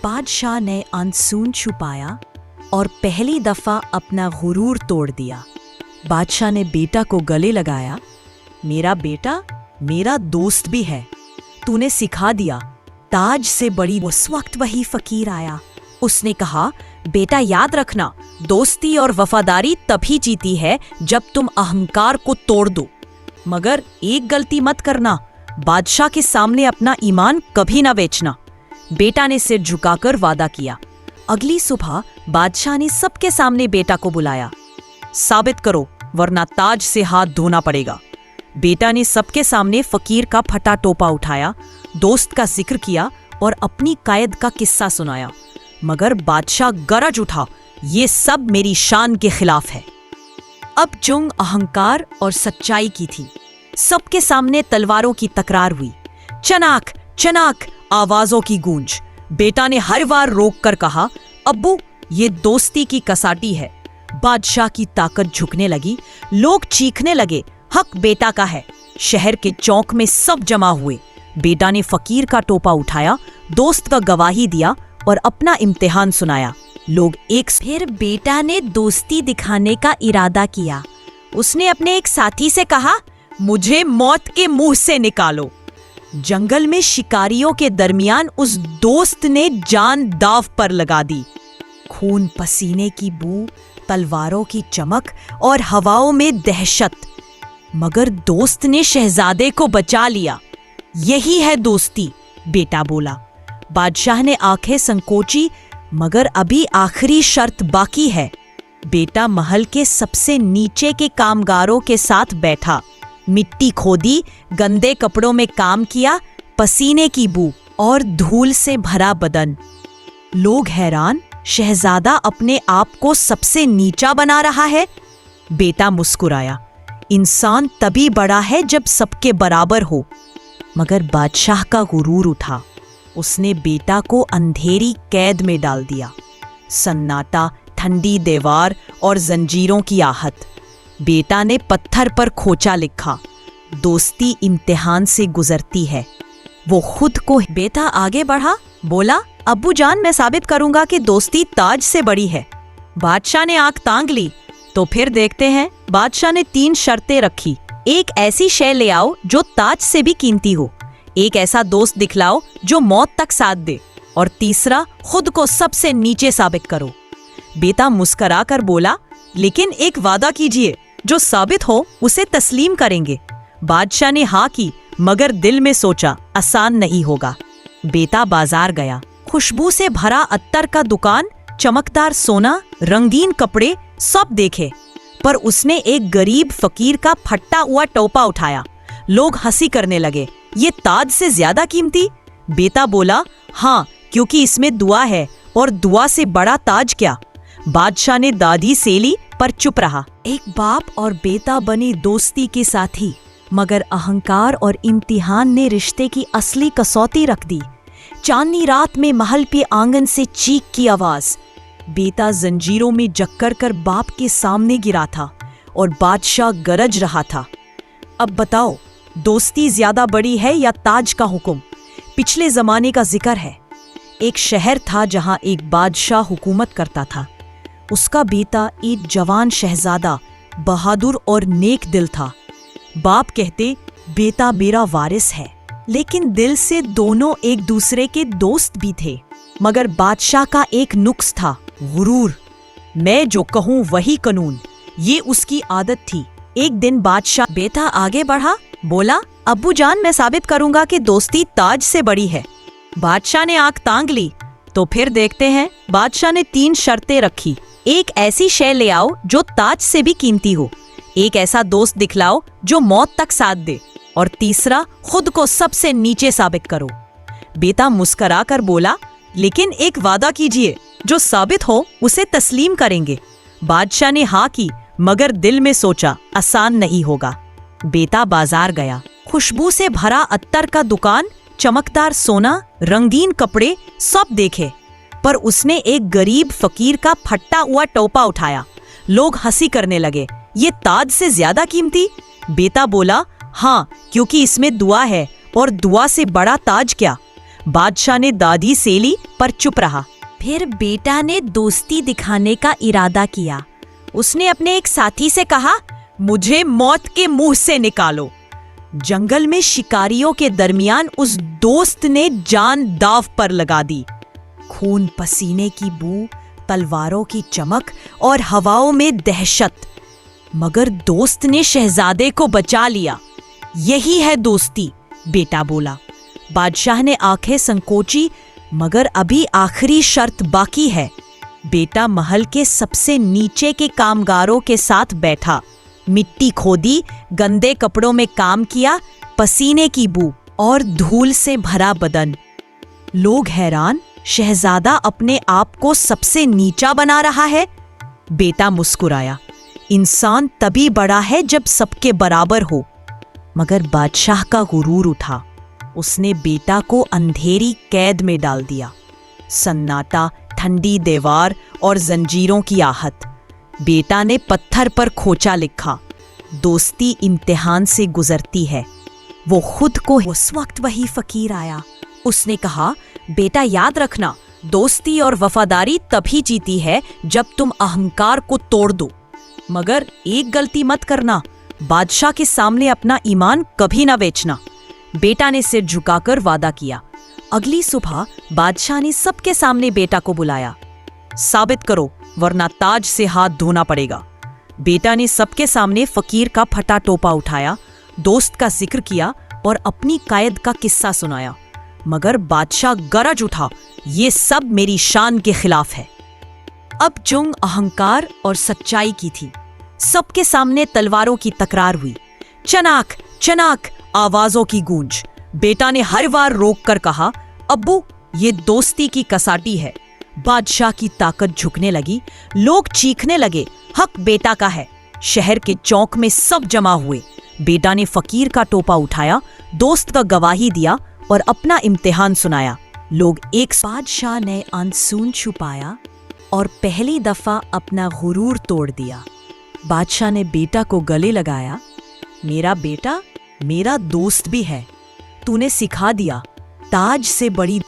बादशाह ने आंसून छुपाया और पहली दफा अपना गुरूर तोड़ दिया। बादशाह ने बेटा को गले लगाया। मेरा बेटा मेरा दोस्त भी है, तूने सिखा दिया, ताज से बड़ी। उस वक्त वही फकीर आया। उसने कहा, बेटा याद रखना, दोस्ती और वफादारी तभी जीती है जब तुम अहंकार को तोड़ दो, मगर एक गलती मत करना, बादशाह के सामने अपना ईमान कभी ना बेचना। बेटा ने सिर झुकाकर वादा किया। अगली सुबह बादशाह ने सबके सामने बेटा को बुलाया। साबित करो वरना ताज से हाथ धोना पड़ेगा। बेटा ने सबके सामने फकीर का फटा टोपा उठाया, दोस्त का जिक्र किया और अपनी कायद का किस्सा सुनाया। मगर बादशाह गरज उठा, ये सब मेरी शान के खिलाफ है। अब जंग अहंकार और सच्चाई की थी। सबके सामने तलवारों की तकरार हुई। चनाक चनाक आवाजों की गूंज। बेटा ने हर बार रोक कर कहा, अब्बू ये दोस्ती की कसाटी है। बादशाह की ताकत झुकने लगी। लोग चीखने लगे, हक बेटा का है। शहर के चौक में सब जमा हुए। बेटा ने फकीर का टोपा उठाया, दोस्त का गवाही दिया और अपना इम्तिहान सुनाया। लोग एक फिर बेटा ने दोस्ती दिखाने का इरादा किया। उसने अपने एक साथी से कहा, मुझे मौत के मुंह से निकालो। जंगल में शिकारियों के दरमियान उस दोस्त ने जान दांव पर लगा दी। खून पसीने की बू, तलवारों की चमक और हवाओं में दहशत, मगर दोस्त ने शहजादे को बचा लिया। यही है दोस्ती, बेटा बोला। बादशाह ने आंखें संकोची, मगर अभी आखिरी शर्त बाकी है। बेटा महल के सबसे नीचे के कामगारों के साथ बैठा। मिट्टी खोदी, गंदे कपड़ों में काम किया, पसीने की बू और धूल से भरा बदन। लोग हैरान, शहजादा अपने आप को सबसे नीचा बना रहा है। बेटा मुस्कुराया, इंसान तभी बड़ा है जब सबके बराबर हो। मगर बादशाह का गुरूर उठा। उसने बेटा को अंधेरी कैद में डाल दिया। सन्नाटा, ठंडी दीवार और जंजीरों की आहट। बेटा ने पत्थर पर खोचा लिखा, दोस्ती इम्तिहान से गुजरती है। वो खुद को। बेटा आगे बढ़ा, बोला, अब्बू जान मैं साबित करूंगा कि दोस्ती ताज से बड़ी है। बादशाह ने आंख तांग ली। तो फिर देखते हैं। बादशाह ने 3 शर्तें रखी। एक ऐसी शय ले आओ जो ताज से भी कीमती हो, एक ऐसा दोस्त दिखलाओ जो मौत तक साथ दे, और तीसरा खुद को सबसे नीचे साबित करो। बेटा मुस्करा कर बोला, लेकिन एक वादा कीजिए, जो साबित हो उसे तस्लीम करेंगे। बादशाह ने हाँ की, मगर दिल में सोचा आसान नहीं होगा। बेटा बाजार गया। खुशबू से भरा अत्तर का दुकान, चमकदार सोना, रंगीन कपड़े सब देखे, पर उसने एक गरीब फकीर का फटा हुआ टोपा उठाया। लोग हंसी करने लगे, ये ताज से ज्यादा कीमती? बेटा बोला, हाँ, क्योंकि इसमें दुआ है, और दुआ से बड़ा ताज क्या। बादशाह ने दादी सेली, पर चुप रहा। एक बाप और बेटा बने दोस्ती के साथी, मगर अहंकार और इम्तिहान ने रिश्ते की असली कसौटी रख दी। चांदनी रात में महल पे आंगन से चीख की आवाज। बेटा जंजीरों में जक्कर कर बाप के सामने गिरा था और बादशाह गरज रहा था। अब बताओ, दोस्ती ज्यादा बड़ी है या ताज का हुक्म? पिछले जमाने का जिक्र है। एक शहर था जहां एक बादशाह हुकूमत करता था। उसका बेटा एक जवान शहजादा, बहादुर और नेक दिल था। बाप कहते, बेटा मेरा वारिस है, लेकिन दिल से दोनों एक दूसरे के दोस्त भी थे। मगर बादशाह का एक नुक्स था, गुरूर। मैं जो कहूँ वही कानून, ये उसकी आदत थी। एक दिन बादशाह। बेटा आगे बढ़ा, बोला, अब्बू जान मैं साबित करूंगा कि दोस्ती ताज से बड़ी है। बादशाह ने आंख तांग ली। तो फिर देखते हैं। बादशाह ने 3 शर्तें रखी। एक ऐसी शय ले आओ जो ताज से भी कीमती हो, एक ऐसा दोस्त दिखलाओ जो मौत तक साथ दे, और तीसरा खुद को सबसे नीचे साबित करो। बेटा मुस्करा कर बोला, लेकिन एक वादा कीजिए, जो साबित हो उसे तस्लीम करेंगे। बादशाह ने हाँ की, मगर दिल में सोचा आसान नहीं होगा। बेटा बाजार गया। खुशबू से भरा अत्तर का दुकान, चमकदार सोना, रंगीन कपड़े सब देखे, पर उसने एक गरीब फकीर का फटा हुआ टोपा उठाया। लोग हंसी करने लगे, ये ताज से ज्यादा कीमती? बेटा बोला, हाँ, क्योंकि इसमें दुआ है, और दुआ से बड़ा ताज क्या। बादशाह ने दादी से ली पर चुप रहा। फिर बेटा ने दोस्ती दिखाने का इरादा किया। उसने अपने एक साथी से कहा, मुझे मौत के मुंह से निकालो। जंगल में शिकारियों के दरमियान उस दोस्त ने जान दांव पर लगा दी। खून पसीने की बू, तलवारों की चमक और हवाओं में दहशत, मगर दोस्त ने शहजादे को बचा लिया। यही है दोस्ती, बेटा बोला। बादशाह ने आंखें संकोची, मगर अभी आखिरी शर्त बाकी है। बेटा महल के सबसे नीचे के कामगारों के साथ बैठा, मिट्टी खोदी, गंदे कपड़ों में काम किया, पसीने की बू और धूल से भरा बदन। लोग हैरान, शहजादा अपने आप को सबसे नीचा बना रहा है। बेटा मुस्कुराया, इंसान तभी बड़ा है जब सबके बराबर हो। मगर बादशाह का गुरूर उठा। उसने बेटा को अंधेरी कैद में डाल दिया। सन्नाटा, ठंडी दीवार और जंजीरों की आहट। बेटा ने पत्थर पर खोचा लिखा, दोस्ती इम्तिहान से गुजरती है। वो खुद को उस वक्त वही फकीर आया। उसने कहा, बेटा याद रखना, दोस्ती और वफादारी तभी जीती है जब तुम अहंकार को तोड़ दो। मगर एक गलती मत करना, बादशाह के सामने अपना ईमान कभी ना बेचना। बेटा ने सिर झुकाकर वादा किया। अगली सुबह बादशाह ने सबके सामने बेटा को बुलाया। साबित करो, वरना ताज से हाथ धोना पड़ेगा। बेटा ने सबके सामने फकीर का फटा टोपा उठाया, दोस्त का जिक्र किया और अपनी कायद का किस्सा सुनाया। मगर बादशाह गरज उठा, ये सब मेरी शान के खिलाफ है। अब जंग अहंकार और सच्चाई की थी। सबके सामने तलवारों की तकरार हुई। चनाक चनाक आवाजों की गूंज। बेटा ने हर बार रोक कर कहा, अब्बू ये दोस्ती की कसाटी है। बादशाह की ताकत झुकने लगी। लोग चीखने लगे, हक बेटा का है। शहर के चौक में सब जमा हुए। बेटा ने फकीर का टोपा उठाया, दोस्त का गवाही दिया और अपना इम्तिहान सुनाया। लोग एक बादशाह ने आंसून छुपाया और पहली दफा अपना गुरूर तोड़ दिया। बादशाह ने बेटा को गले लगाया, मेरा बेटा मेरा दोस्त भी है। तूने सिखा दिया, ताज से बड़ी